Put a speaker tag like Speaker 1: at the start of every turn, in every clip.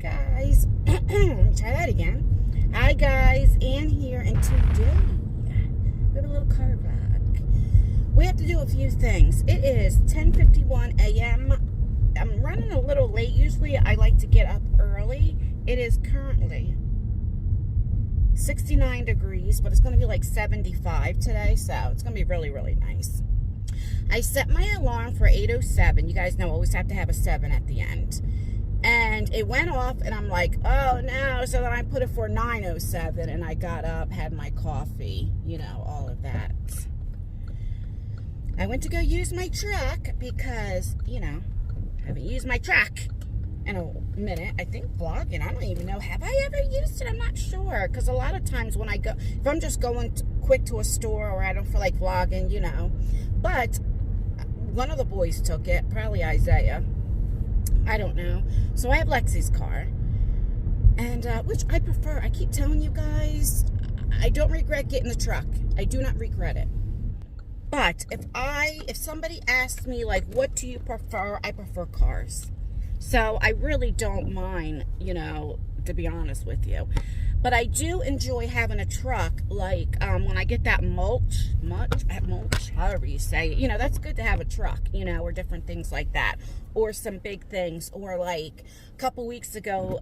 Speaker 1: guys. Try that again. Hi guys, Ann here, and today we have a little car vlog. We have to do a few things. It is 10:51 a.m. I'm running a little late. Usually I like to get up early. It is currently 69 degrees, but it's going to be like 75 today, so it's going to be really, really nice. I set my alarm for 8:07. You guys know I always have to have a 7 at the end. And it went off, and I'm like, oh no. So then I put it for 9:07, and I got up, had my coffee, you know, all of that. I went to go use my truck because, you know, I haven't used my truck in a minute. I think vlogging, I don't even know, have I ever used it? I'm not sure, because a lot of times when I go, if I'm just going quick to a store or I don't feel like vlogging, you know. But one of the boys took it, probably Isaiah. I don't know. So I have Lexi's car, and which I prefer. I keep telling you guys, I don't regret getting the truck. I do not regret it. But if somebody asks me, like, what do you prefer? I prefer cars. So I really don't mind, you know, to be honest with you. But I do enjoy having a truck, like when I get that mulch, however you say it, you know, that's good to have a truck, you know, or different things like that, or some big things, or like a couple weeks ago,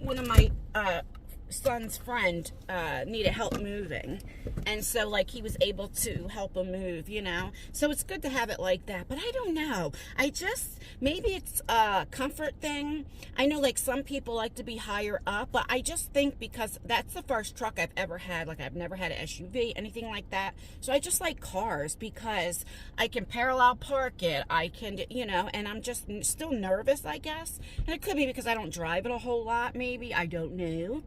Speaker 1: one of my son's friend needed help moving, and so like he was able to help him move, you know. So it's good to have it like that. But I don't know, I just, maybe it's a comfort thing. I know like some people like to be higher up, but I just think because that's the first truck I've ever had. Like, I've never had an SUV, anything like that. So I just like cars because I can parallel park it, I can, you know, and I'm just still nervous, I guess. And it could be because I don't drive it a whole lot, maybe, I don't know.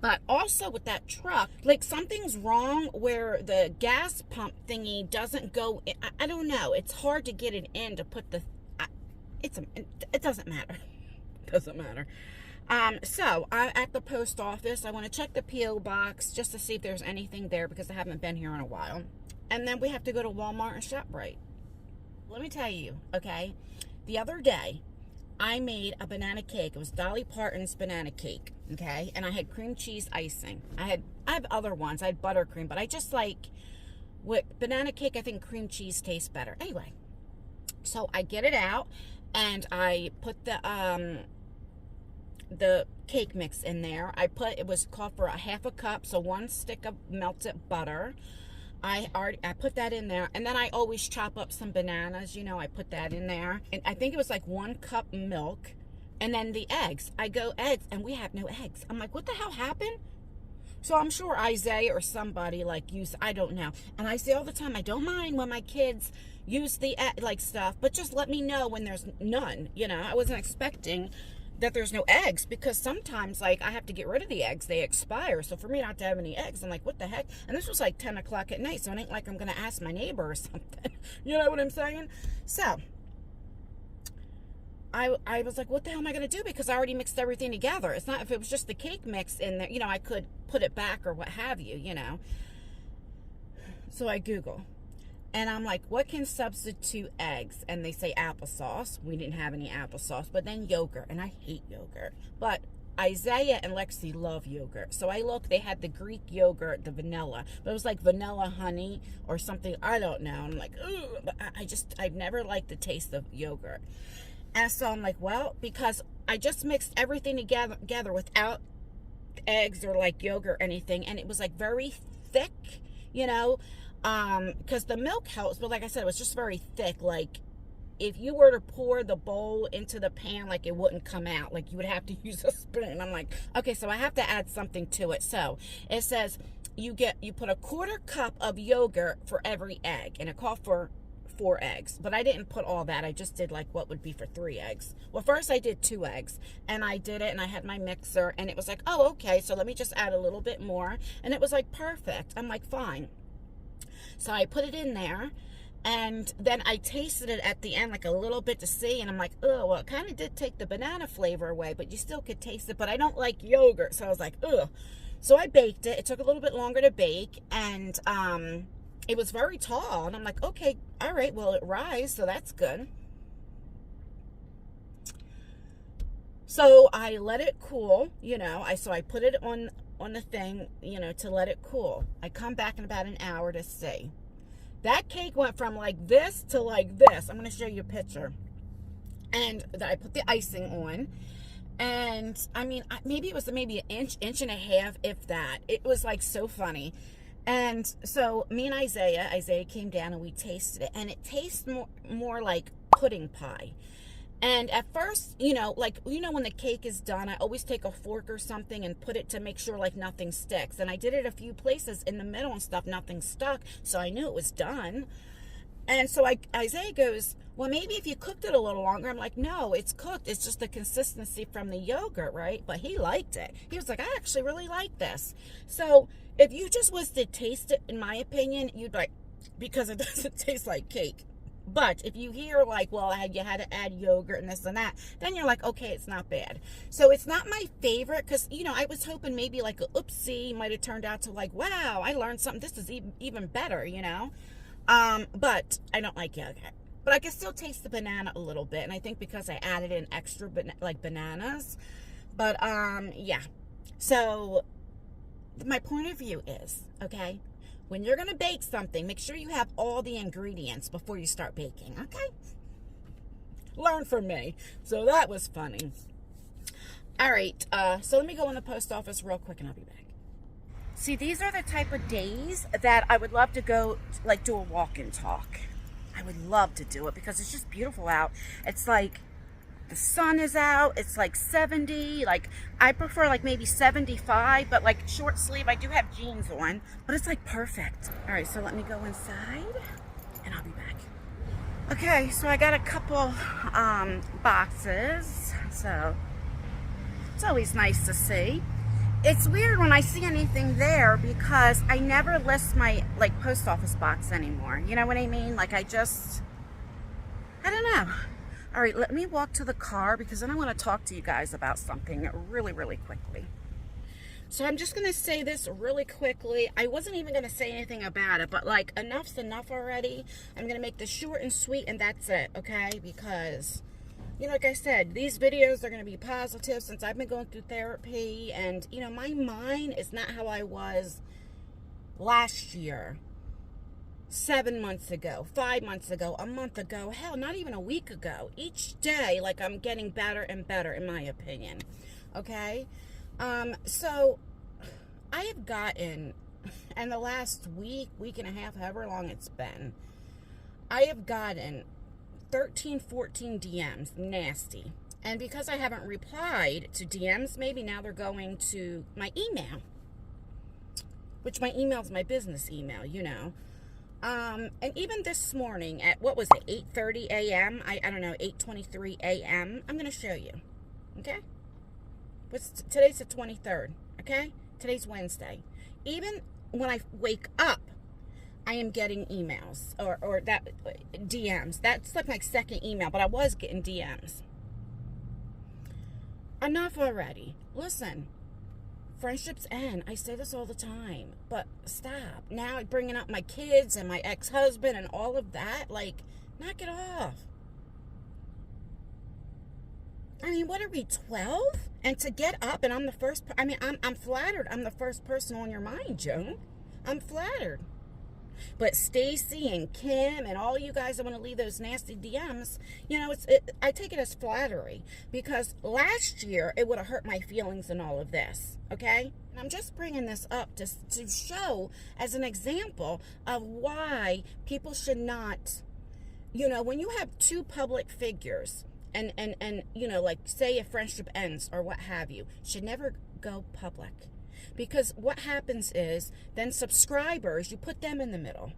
Speaker 1: But also with that truck, like, something's wrong where the gas pump thingy doesn't go in. I don't know. It's hard to get it in to put the, it doesn't matter. It doesn't matter. So I'm at the post office. I want to check the P.O. box just to see if there's anything there because I haven't been here in a while. And then we have to go to Walmart and ShopRite. Let me tell you, okay, the other day, I made a banana cake. It was Dolly Parton's banana cake, okay? And I had cream cheese icing. I have other ones. I had buttercream, but I just like, with banana cake, I think cream cheese tastes better. Anyway, so I get it out, and I put the cake mix in there. It was called for a half a cup, so 1 stick of melted butter. I put that in there, and then I always chop up some bananas, you know, I put that in there, and I think it was like 1 cup milk, and then the eggs. I go eggs, and we have no eggs. I'm like, what the hell happened? So I'm sure Isaiah or somebody like used, I don't know. And I say all the time, I don't mind when my kids use the like stuff, but just let me know when there's none, you know. I wasn't expecting that there's no eggs, because sometimes, like, I have to get rid of the eggs, they expire. So for me not to have any eggs, I'm like, what the heck? And this was like 10 o'clock at night, so it ain't like I'm gonna ask my neighbor or something. You know what I'm saying? So I was like, what the hell am I gonna do? Because I already mixed everything together. It's not, if it was just the cake mix in there, you know, I could put it back or what have you, you know. So I Google, and I'm like, what can substitute eggs? And they say applesauce. We didn't have any applesauce. But then yogurt. And I hate yogurt. But Isaiah and Lexi love yogurt. So I looked. They had the Greek yogurt, the vanilla. But it was like vanilla honey or something. I don't know. I'm like, ooh. But I've never liked the taste of yogurt. And so I'm like, well, because I just mixed everything together without eggs or like yogurt or anything. And it was like very thick, you know. Because the milk helps, but like I said, it was just very thick. Like, if you were to pour the bowl into the pan, like, it wouldn't come out. Like, you would have to use a spoon. I'm like, okay, so I have to add something to it. So it says you put a 1/4 cup of yogurt for every egg, and it called for 4 eggs. But I didn't put all that. I just did like what would be for 3 eggs. Well, first I did 2 eggs, and I did it, and I had my mixer, and it was like, oh, okay, so let me just add a little bit more, and it was like perfect. I'm like, fine. So I put it in there, and then I tasted it at the end, like a little bit to see, and I'm like, oh, well, it kind of did take the banana flavor away, but you still could taste it, but I don't like yogurt, so I was like, ugh. So I baked it. It took a little bit longer to bake, and it was very tall, and I'm like, okay, all right, well, it rise, so that's good. So I let it cool, so I put it on the thing, to let it cool. I come back in about an hour to see. That cake went from like this to like this. I'm going to show you a picture. And I put the icing on. And I mean, maybe it was maybe an inch and a half, if that. It was like so funny. And so me and Isaiah came down and we tasted it. And it tastes more like pudding pie. And at first, when the cake is done, I always take a fork or something and put it to make sure like nothing sticks. And I did it a few places in the middle and stuff, nothing stuck. So I knew it was done. And so Isaiah goes, well, maybe if you cooked it a little longer. I'm like, no, it's cooked. It's just the consistency from the yogurt, right? But he liked it. He was like, I actually really like this. So if you just was to taste it, in my opinion, you'd like, because it doesn't taste like cake. But if you hear like, well, you had to add yogurt and this and that, then you're like, okay, it's not bad. So it's not my favorite because, I was hoping maybe like a oopsie might have turned out to like, wow, I learned something. This is even better, But I don't like yogurt. But I can still taste the banana a little bit. And I think because I added in extra bananas. But yeah. So my point of view is, okay, when you're going to bake something, make sure you have all the ingredients before you start baking, okay? Learn from me. So that was funny. All right, so let me go in the post office real quick and I'll be back. See, these are the type of days that I would love to go, like, do a walk and talk. I would love to do it because it's just beautiful out. It's like the sun is out. It's like 70. Like, I prefer like maybe 75, but like short sleeve. I do have jeans on, but it's like perfect. All right, so let me go inside and I'll be back. Okay, so I got a couple boxes. So it's always nice to see. It's weird when I see anything there because I never list my like post office box anymore. You know what I mean? Like I don't know. All right, let me walk to the car because then I want to talk to you guys about something really, really quickly. So I'm just going to say this really quickly. I wasn't even going to say anything about it, but like enough's enough already. I'm going to make this short and sweet and that's it, okay? Because, like I said, these videos are going to be positive since I've been going through therapy and, my mind is not how I was last year. 7 months ago, 5 months ago, a month ago, hell, not even a week ago. Each day, like I'm getting better and better, in my opinion. Okay? So I have gotten, in the last week and a half, however long it's been, I have gotten 13, 14 DMs, nasty. And because I haven't replied to DMs, maybe now they're going to my email, which my email is my business email, and even this morning at, what was it, 8:30 a.m.? I don't know, 8:23 a.m. I'm going to show you, okay? Today's the 23rd, okay? Today's Wednesday. Even when I wake up, I am getting emails or that DMs. That's like my second email, but I was getting DMs. Enough already. Listen. Friendships end. I say this all the time, but stop. Now bringing up my kids and my ex-husband and all of that, like, knock it off. I mean, what are we, 12? And to get up and I'm the first, I'm flattered. I'm the first person on your mind, Joan. I'm flattered. But Stacy and Kim and all you guys that want to leave those nasty DMs, I take it as flattery because last year it would have hurt my feelings and all of this, okay? And I'm just bringing this up to show as an example of why people should not, when you have two public figures and like say a friendship ends or what have you, should never go public. Because what happens is, then subscribers, you put them in the middle.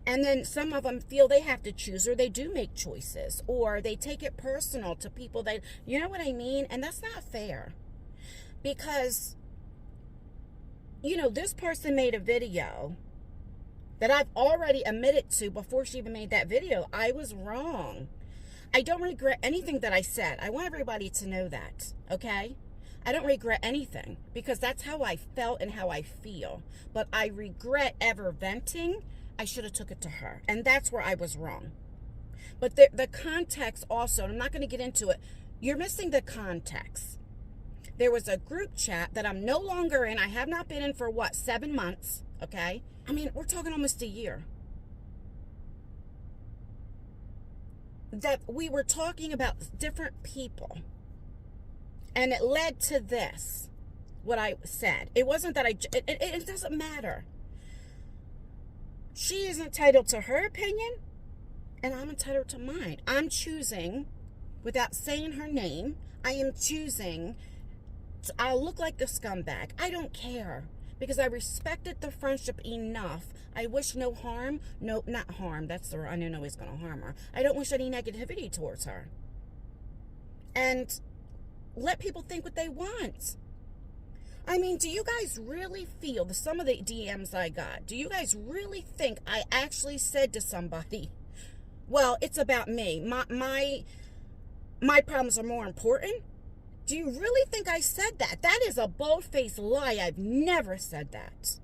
Speaker 1: And then some of them feel they have to choose, or they do make choices, or they take it personal to people that, you know what I mean? And that's not fair. Because, this person made a video that I've already admitted to before she even made that video. I was wrong. I don't regret anything that I said. I want everybody to know that, okay? I don't regret anything because that's how I felt and how I feel. But I regret ever venting. I should have took it to her. And that's where I was wrong. But the context also, and I'm not going to get into it, you're missing the context. There was a group chat that I'm no longer in. I have not been in for, what, 7 months, okay? I mean, we're talking almost a year. That we were talking about different people. And it led to this, what I said. It wasn't that it doesn't matter. She is entitled to her opinion, and I'm entitled to mine. I'm choosing, without saying her name, I am choosing, I'll look like the scumbag. I don't care, because I respected the friendship enough. I wish no harm. No, not harm. That's the, I don't know he's going to harm her. I don't wish any negativity towards her. And let people think what they want. I mean, do you guys really feel, some of the DMs I got, do you guys really think I actually said to somebody, well, it's about me. My problems are more important? Do you really think I said that? That is a bold-faced lie. I've never said that.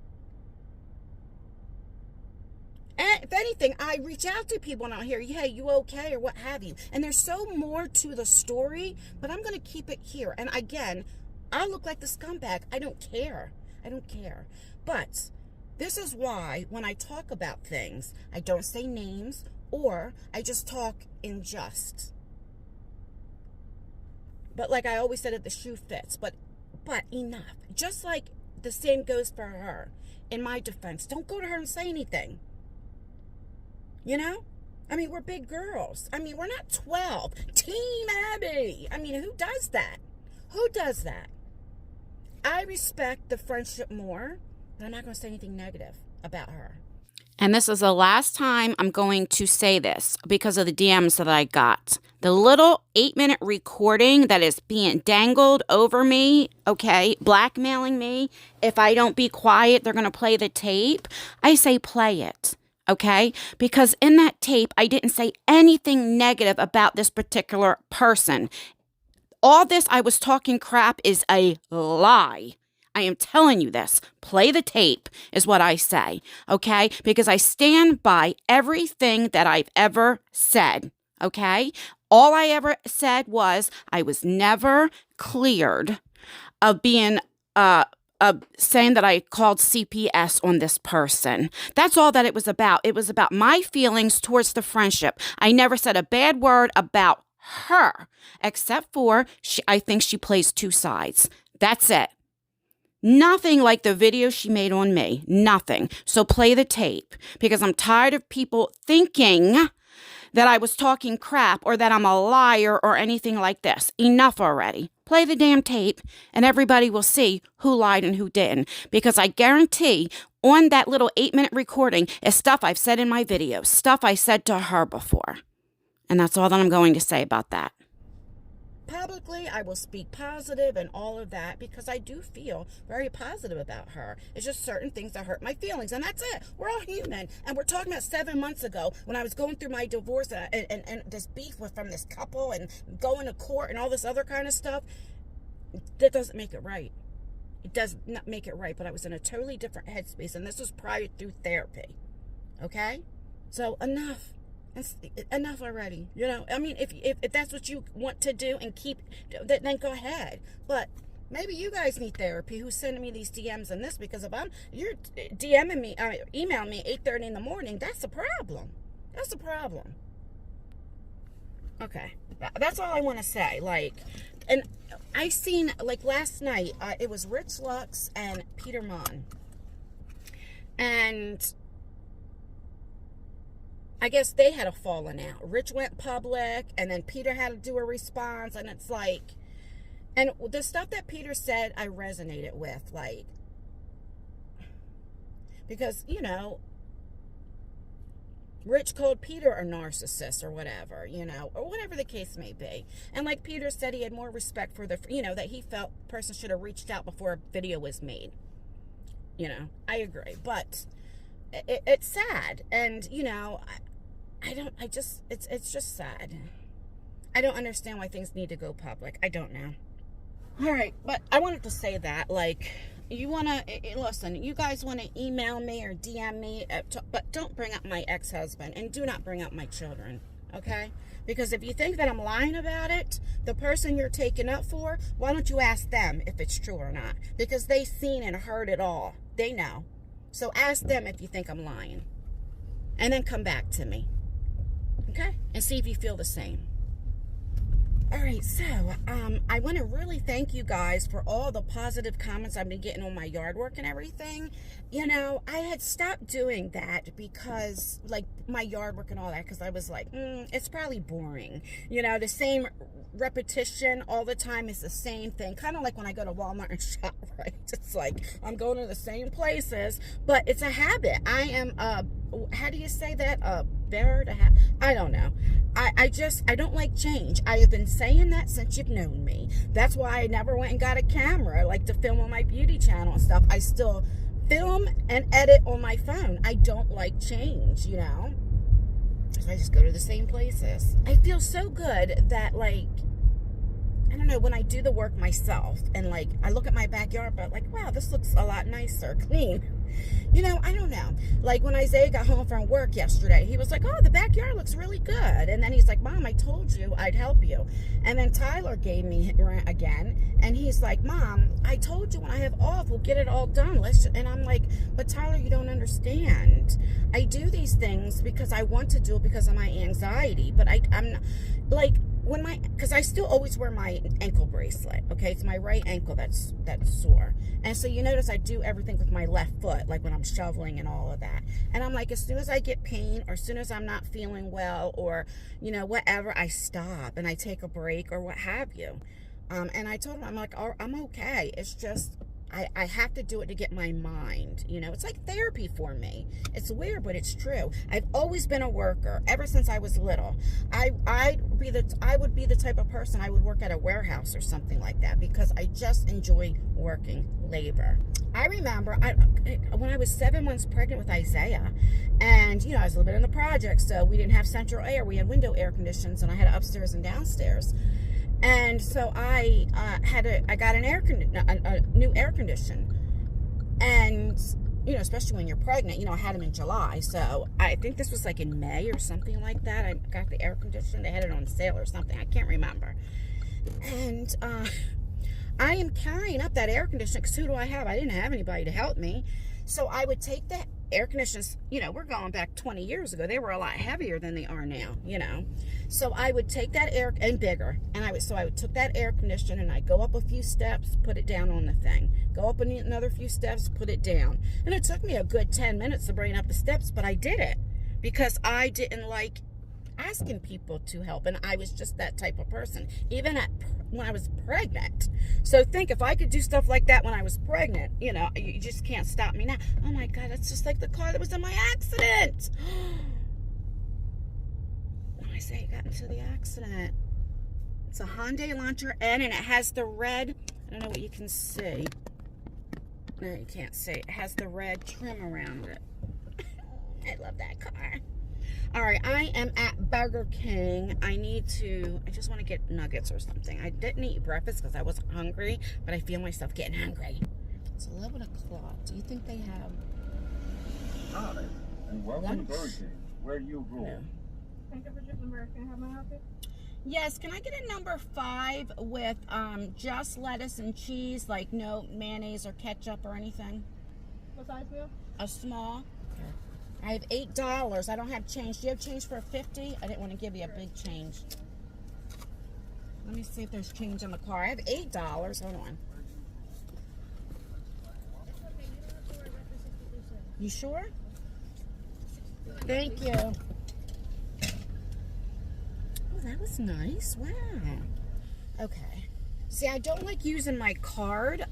Speaker 1: And if anything, I reach out to people and I'll hear, hey, you okay, or what have you. And there's so more to the story, but I'm going to keep it here. And again, I look like the scumbag. I don't care. I don't care. But this is why when I talk about things, I don't say names, or I just talk in jest. But like I always said, if the shoe fits. But enough. Just like the same goes for her. In my defense, don't go to her and say anything. You know? I mean, we're big girls. I mean, we're not 12. Team Abby. I mean, who does that? Who does that? I respect the friendship more, but I'm not going to say anything negative about her. And this is the last time I'm going to say this because of the DMs that I got. The little 8-minute recording that is being dangled over me, okay, blackmailing me. If I don't be quiet, they're going to play the tape. I say play it, okay? Because in that tape, I didn't say anything negative about this particular person. All this I was talking crap is a lie. I am telling you this. Play the tape is what I say, okay? Because I stand by everything that I've ever said, okay? All I ever said was I was never cleared of being saying that I called CPS on this person. That's all that it was about. It was about my feelings towards the friendship. I never said a bad word about her, except for I think she plays two sides. That's it. Nothing like the video she made on me. Nothing. So play the tape, because I'm tired of people thinking that I was talking crap or that I'm a liar or anything like this. Enough already. Play the damn tape and everybody will see who lied and who didn't, because I guarantee on that little 8-minute recording is stuff I've said in my videos, stuff I said to her before. And that's all that I'm going to say about that. Publicly, I will speak positive and all of that, because I do feel very positive about her. It's just certain things that hurt my feelings, and that's it. We're all human. And we're talking about 7 months ago when I was going through my divorce and this beef from this couple and going to court and all this other kind of stuff. That doesn't make it right. It does not make it right, but I was in a totally different headspace, and this was prior through therapy. Okay? So enough. Enough already. You know, I mean, if that's what you want to do and keep, then go ahead. But maybe you guys need therapy, who's sending me these DMs and this, because if you're DMing me, email me 8:30 in the morning, that's a problem. That's a problem. Okay. That's all I want to say. Like, and I seen, like last night, it was Rich Lux and Peter Mon. And I guess they had a falling out. Rich went public, and then Peter had to do a response, and it's like, and the stuff that Peter said, I resonated with, like, because, you know, Rich called Peter a narcissist or whatever, you know, or whatever the case may be. And like Peter said, he had more respect for the, you know, that he felt the person should have reached out before a video was made. You know, I agree, but it's sad, and, you know, it's just sad. I don't understand why things need to go public. I don't know. All right, but I wanted to say that, like, you want to, listen, you guys want to email me or DM me, but don't bring up my ex-husband, and do not bring up my children, okay? Because if you think that I'm lying about it, the person you're taking up for, why don't you ask them if it's true or not? Because they've seen and heard it all. They know. So ask them if you think I'm lying. And then come back to me, okay? And see if you feel the same. All right, so I want to really thank you guys for all the positive comments I've been getting on my yard work and everything. You know, I had stopped doing that because, like, my yard work and all that, because I was like, it's probably boring. You know, the same repetition all the time is the same thing. Kind of like when I go to Walmart and shop, right? It's like I'm going to the same places, but it's a habit. I am, how do you say that? Better to have, I don't know. I don't like change. I have been saying that since you've known me. That's why I never went and got a camera, like to film on my beauty channel and stuff. I still film and edit on my phone. I don't like change, you know? So I just go to the same places. I feel so good that, like, I don't know, when I do the work myself and, like, I look at my backyard, but like, wow, this looks a lot nicer, clean. You know, I don't know. Like, when Isaiah got home from work yesterday, he was like, oh, the backyard looks really good. And then he's like, Mom, I told you I'd help you. And then Tyler gave me rent again. And he's like, Mom, I told you when I have off, we'll get it all done. And I'm like, but Tyler, you don't understand. I do these things because I want to do it because of my anxiety. But I'm not, like, because I still always wear my ankle bracelet, okay? It's my right ankle that's sore. And so you notice I do everything with my left foot, like when I'm shoveling and all of that. And I'm like, as soon as I get pain or as soon as I'm not feeling well or, you know, whatever, I stop and I take a break or what have you. And I told him, I'm like, oh, I'm okay. It's just, I have to do it to get my mind, you know. It's like therapy for me. It's weird, but it's true. I've always been a worker ever since I was little. I would be the type of person I would work at a warehouse or something like that because I just enjoy working labor. I remember when I was 7 months pregnant with Isaiah, and you know, I was living in the project, so we didn't have central air. We had window air conditions, and I had upstairs and downstairs. And so I got a new air condition, and you know, especially when you're pregnant, you know, I had them in July, so I think this was like in May or something like that. I got the air condition. They had it on sale or something. I can't remember. And I am carrying up that air conditioner because who do I have? I didn't have anybody to help me, so I would take that air conditioners, you know, we're going back 20 years ago. They were a lot heavier than they are now, you know. So I would take that air, and bigger, and I would took that air conditioner and I'd go up a few steps, put it down on the thing. Go up another few steps, put it down. And it took me a good 10 minutes to bring up the steps, but I did it because I didn't like asking people to help, and I was just that type of person, even when I was pregnant. So think, if I could do stuff like that when I was pregnant, you know, you just can't stop me now. Oh my God, that's just like the car that was in my accident. When I say I got into the accident, it's a Hyundai Elantra N, and it has the red, I don't know what you can see. No, you can't see. It has the red trim around it. I love that car. All right, I am at Burger King. I just want to get nuggets or something. I didn't eat breakfast because I wasn't hungry, but I feel myself getting hungry. It's 11 o'clock. Do you think they have...
Speaker 2: Hi, and welcome to Burger King, where you rule.
Speaker 1: No.
Speaker 3: Thank you for choosing Burger King. Have my outfit?
Speaker 1: Yes, can I get a number 5 with just lettuce and cheese, like no mayonnaise or ketchup or anything?
Speaker 3: What size meal?
Speaker 1: A small. I have $8. I don't have change. Do you have change for a 50? I didn't want to give you a big change. Let me see if there's change in the car. I have $8. Hold on. You sure? Thank you. Oh, that was nice. Wow. Okay. See, I don't like using my card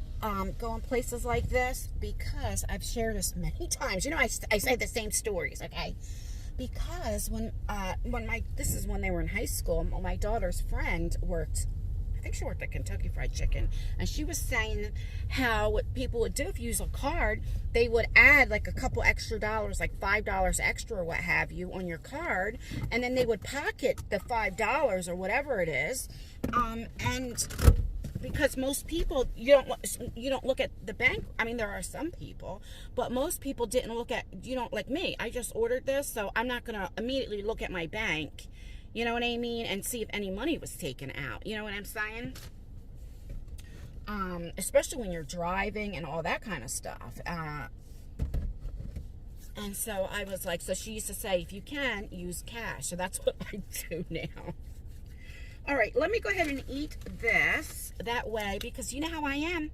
Speaker 1: going places like this because I've shared this many times. You know, I say the same stories, okay? Because this is when they were in high school, my daughter's friend worked, I think she worked at Kentucky Fried Chicken, and she was saying how what people would do if you use a card, they would add like a couple extra dollars, like $5 extra or what have you on your card, and then they would pocket the $5 or whatever it is, and because most people, you don't look at the bank. I mean, there are some people, but most people didn't look at, like me. I just ordered this, so I'm not going to immediately look at my bank, You know what I mean? And see if any money was taken out. You know what I'm saying? Especially when you're driving and all that kind of stuff. And so I was like, so she used to say, if you can, use cash. So that's what I do now. All right, let me go ahead and eat this that way, because you know how I am.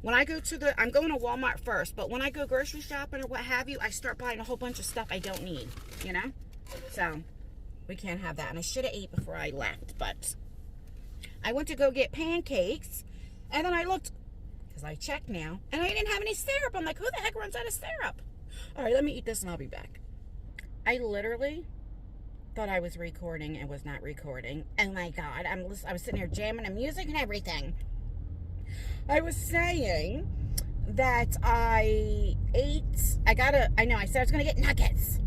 Speaker 1: When I go to I'm going to Walmart first, but when I go grocery shopping or what have you, I start buying a whole bunch of stuff I don't need, you know? So we can't have that. And I should have ate before I left, but I went to go get pancakes, and then I looked, because I checked now, and I didn't have any syrup. I'm like, who the heck runs out of syrup? All right, let me eat this and I'll be back. I literally thought I was recording and was not recording. Oh my God, I was sitting here jamming the music and everything. I was saying that I said I was going to get nuggets.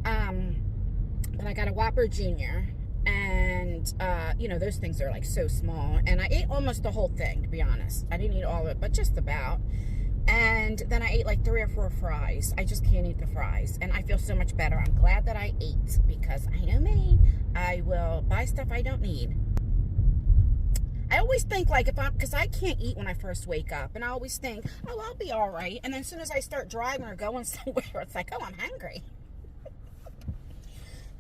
Speaker 1: But I got a Whopper Jr. And, you know, those things are like so small. And I ate almost the whole thing, to be honest. I didn't eat all of it, but just about. And then I ate like 3 or 4 fries. I just can't eat the fries. And I feel so much better. I'm glad that I ate, because I know me. I will buy stuff I don't need. I always think like because I can't eat when I first wake up. And I always think, oh, I'll be all right. And then as soon as I start driving or going somewhere, it's like, oh, I'm hungry.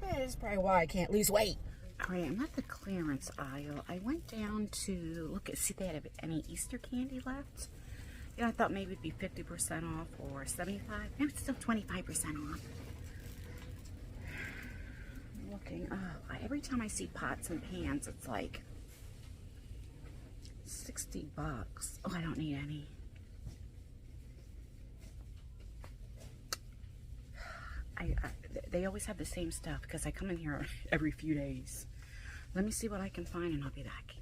Speaker 1: That's probably why I can't lose weight. All right, I'm at the clearance aisle. I went down to see if they had any Easter candy left. Yeah, I thought maybe it'd be 50% off or 75. No, it's still 25% off. I'm looking. Oh, every time I see pots and pans, it's like $60. Oh, I don't need any. They always have the same stuff because I come in here every few days. Let me see what I can find and I'll be back.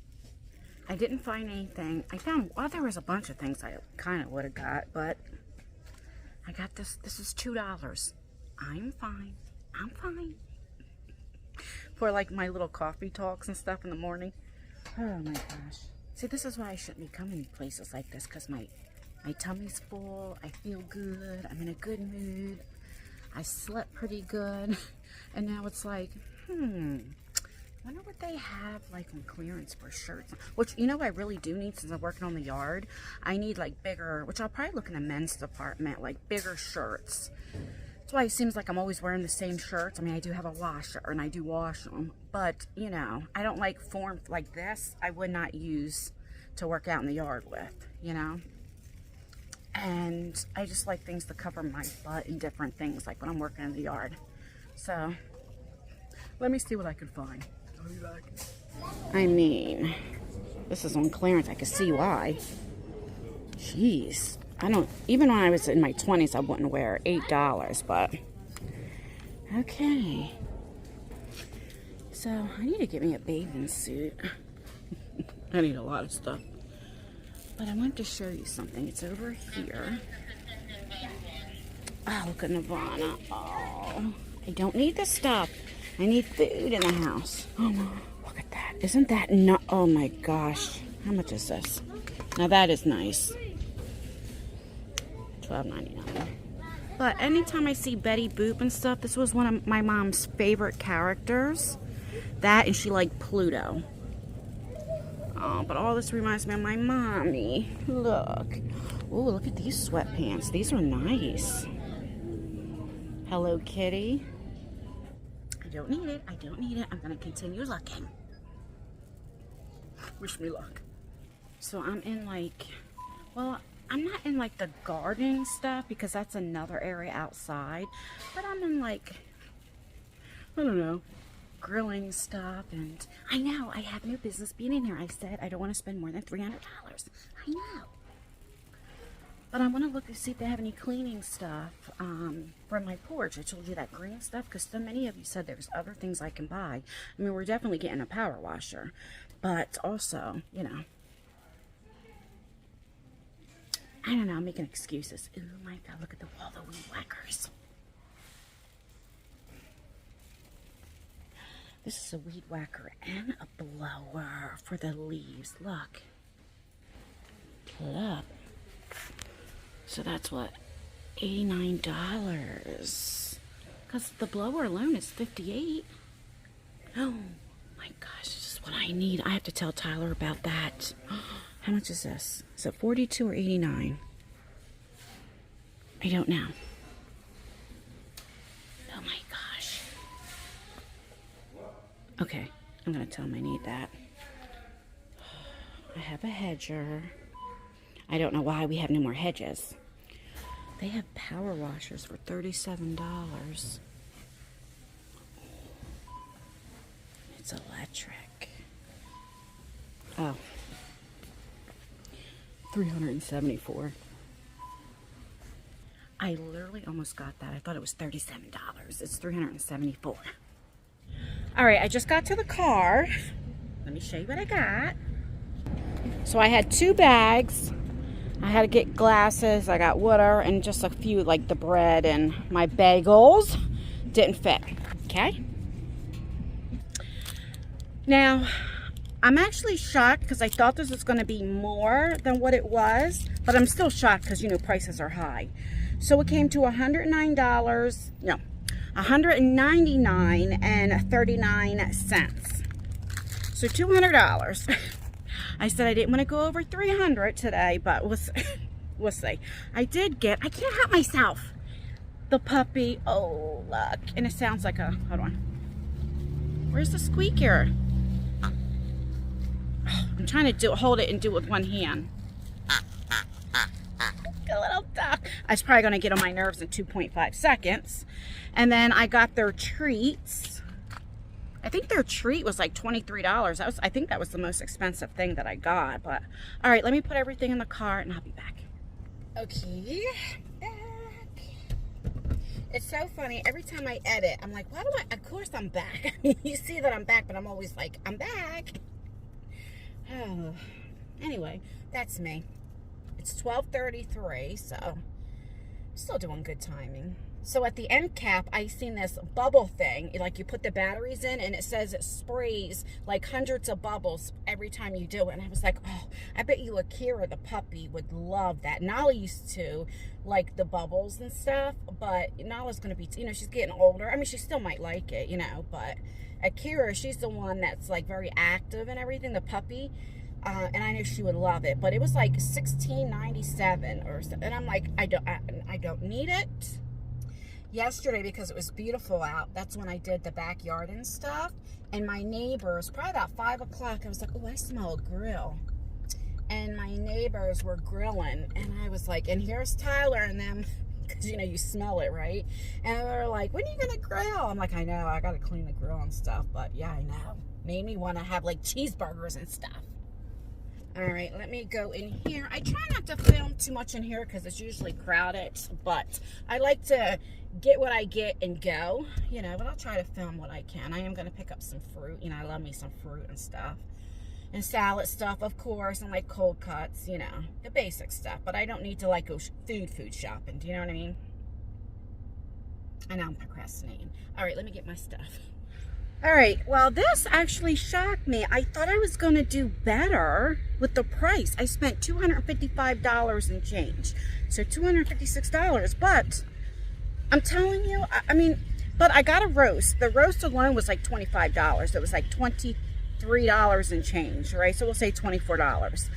Speaker 1: I didn't find anything. I found, well, there was a bunch of things I kind of would have got, but I got this. This is $2. I'm fine. I'm fine. For like my little coffee talks and stuff in the morning. Oh my gosh. See, this is why I shouldn't be coming to places like this, because my tummy's full. I feel good. I'm in a good mood. I slept pretty good. And now it's like, I wonder what they have like on clearance for shirts. Which, you know, I really do need, since I'm working on the yard. I need like bigger, which I'll probably look in the men's department, like bigger shirts. That's why it seems like I'm always wearing the same shirts. I mean, I do have a washer and I do wash them. But, you know, I don't like form like this. I would not use to work out in the yard with, you know. And I just like things to cover my butt and different things, like when I'm working in the yard. So, let me see what I can find. I'll be back. I mean, this is on clearance. I can see why. Jeez. Even when I was in my 20s, I wouldn't wear $8, but okay. So, I need to get me a bathing suit. I need a lot of stuff. But I wanted to show you something. It's over here. Oh, look at Nirvana. Oh, I don't need this stuff. I need food in the house. Oh, look at that. Isn't that not? Oh my gosh. How much is this? Now that is nice. $12.99. But anytime I see Betty Boop and stuff, this was one of my mom's favorite characters. That, and she liked Pluto. Oh, but all this reminds me of my mommy. Look. Oh, look at these sweatpants. These are nice. Hello Kitty. I don't need it. I don't need it. I'm going to continue looking. Wish me luck. So I'm in like, well, I'm not in like the garden stuff because that's another area outside. But I'm in like, I don't know, grilling stuff. And I know I have no business being in here. I said I don't want to spend more than $300. I know. But I want to look to see if they have any cleaning stuff for my porch. I told you that green stuff because so many of you said there's other things I can buy. I mean, we're definitely getting a power washer. But also, you know, I don't know, I'm making excuses. Oh my God, look at all the weed whackers. This is a weed whacker and a blower for the leaves. Look. Look. So that's what, $89. Because the blower alone is $58. Oh my gosh, this is what I need. I have to tell Tyler about that. How much is this? Is it 42 or 89? I don't know. Oh my gosh. Okay, I'm gonna tell him I need that. I have a hedger. I don't know why we have no more hedges. They have power washers for $37. It's electric. Oh. $374. I literally almost got that. I thought it was $37. It's $374. All right, I just got to the car. Let me show you what I got. So I had 2 bags. I had to get glasses. I got water and just a few, like the bread and my bagels. Didn't fit. Okay. Now, I'm actually shocked because I thought this was going to be more than what it was, but I'm still shocked because, you know, prices are high. So it came to $109, no, $199.39. So $200. I said I didn't want to go over $300 today, but we'll see. I can't help myself. The puppy, oh look, and it sounds like a, hold on. Where's the squeaker? I'm trying to hold it and do it with one hand. A little duck. I was probably going to get on my nerves in 2.5 seconds. And then I got their treats. I think their treat was like $23. I think that was the most expensive thing that I got. But all right, let me put everything in the car and I'll be back. Okay, back. It's so funny. Every time I edit, I'm like, why do I? Of course I'm back. You see that I'm back, but I'm always like, I'm back. Oh, anyway, that's me. It's 12:33, so I'm still doing good timing. So at the end cap, I seen this bubble thing. Like you put the batteries in and it says it sprays like hundreds of bubbles every time you do it. And I was like, oh, I bet you Akira, the puppy, would love that. Nala used to like the bubbles and stuff, but Nala's going to be, you know, she's getting older. I mean, she still might like it, you know, but Akira, she's the one that's like very active and everything, the puppy. And I knew she would love it, but it was like $16.97 or so. And I'm like, I don't need it. Yesterday, because it was beautiful out, that's when I did the backyard and stuff. And my neighbors, probably about 5 o'clock, I was like, oh, I smell a grill. And my neighbors were grilling, and I was like, and here's Tyler and them, because you know you smell it, right? And they're like, when are you gonna grill? I'm like, I know, I gotta clean the grill and stuff, but yeah, I know. Made me want to have like cheeseburgers and stuff. All right, let me go in here. I try not to film too much in here because it's usually crowded, but I like to get what I get and go, you know, but I'll try to film what I can. I am going to pick up some fruit. You know, I love me some fruit and stuff. And salad stuff, of course, and like cold cuts, you know, the basic stuff. But I don't need to like go food shopping. Do you know what I mean? I know I'm procrastinating. All right, let me get my stuff. All right, well, this actually shocked me. I thought I was going to do better with the price. I spent $255 and change, so $256. But I'm telling you, I mean, but I got a roast. The roast alone was like $25. It was like $23 and change, right? So we'll say $24.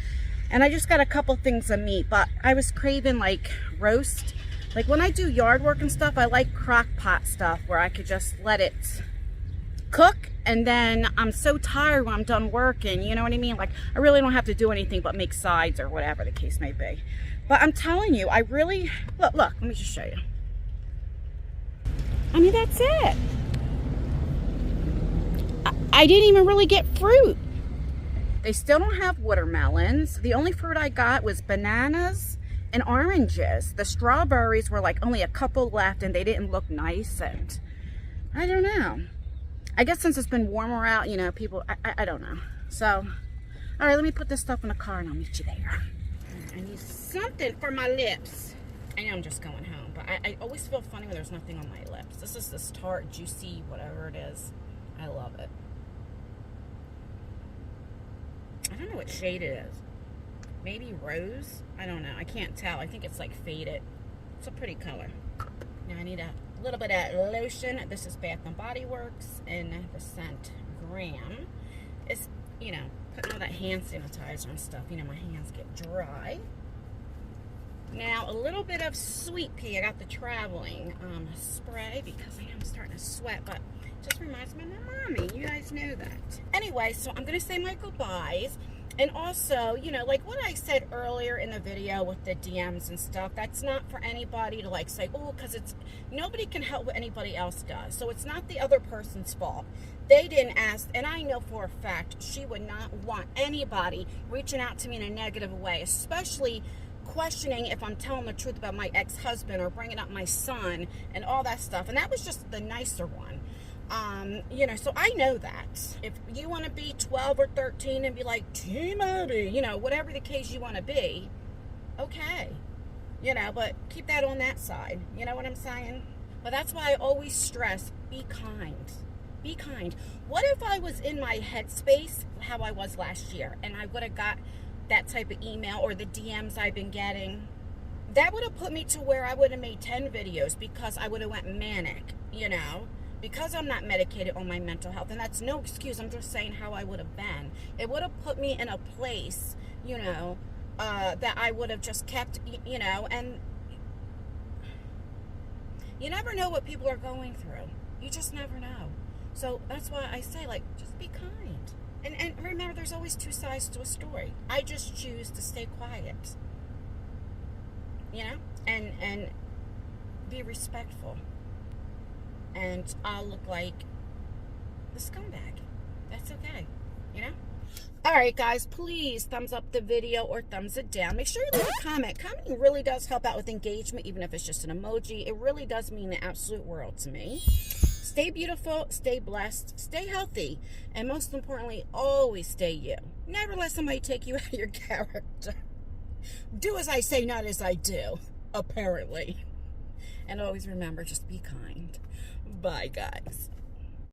Speaker 1: And I just got a couple things of meat, but I was craving like roast. Like when I do yard work and stuff, I like crock pot stuff where I could just let it cook, and then I'm so tired when I'm done working, you know what I mean? Like I really don't have to do anything but make sides or whatever the case may be. But I'm telling you, I really, look, let me just show you. I mean, that's it. I didn't even really get fruit. They still don't have watermelons. The only fruit I got was bananas and oranges. The strawberries were like only a couple left and they didn't look nice, and I don't know. I guess since it's been warmer out, you know, people, I don't know. So, all right, let me put this stuff in the car and I'll meet you there. I need something for my lips. I know I'm just going home, but I always feel funny when there's nothing on my lips. This is this Tarte Juicy, whatever it is. I love it. I don't know what shade it is. Maybe rose? I don't know. I can't tell. I think it's like faded. It's a pretty color. Now I need a little bit of lotion. This is Bath & Body Works in the scent gram is, you know, putting all that hand sanitizer and stuff. You know, my hands get dry. Now, a little bit of sweet pea. I got the traveling spray because I am starting to sweat, but it just reminds me of my mommy. You guys know that. Anyway, so I'm going to say my goodbyes. And also, you know, like what I said earlier in the video with the DMs and stuff, that's not for anybody to like say, oh, because it's, nobody can help what anybody else does. So it's not the other person's fault. They didn't ask, and I know for a fact she would not want anybody reaching out to me in a negative way, especially questioning if I'm telling the truth about my ex-husband or bringing up my son and all that stuff. And that was just the nicer one. You know, so I know that. If you want to be 12 or 13 and be like, Team Abby, you know, whatever the case you want to be, okay. You know, but keep that on that side. You know what I'm saying? But that's why I always stress, be kind. Be kind. What if I was in my headspace, how I was last year, and I would have got that type of email or the DMs I've been getting? That would have put me to where I would have made 10 videos because I would have went manic, you know? Because I'm not medicated on my mental health, and that's no excuse, I'm just saying how I would have been. It would have put me in a place, you know, that I would have just kept, you know, and you never know what people are going through. You just never know. So that's why I say, like, just be kind. And remember, there's always two sides to a story. I just choose to stay quiet, you know, and be respectful. And I'll look like the scumbag. That's okay, you know? Alright guys, please thumbs up the video or thumbs it down. Make sure you leave a comment. Commenting really does help out with engagement, even if it's just an emoji. It really does mean the absolute world to me. Stay beautiful, stay blessed, stay healthy, and most importantly, always stay you. Never let somebody take you out of your character. Do as I say, not as I do, apparently. And always remember, just be kind. Bye, guys.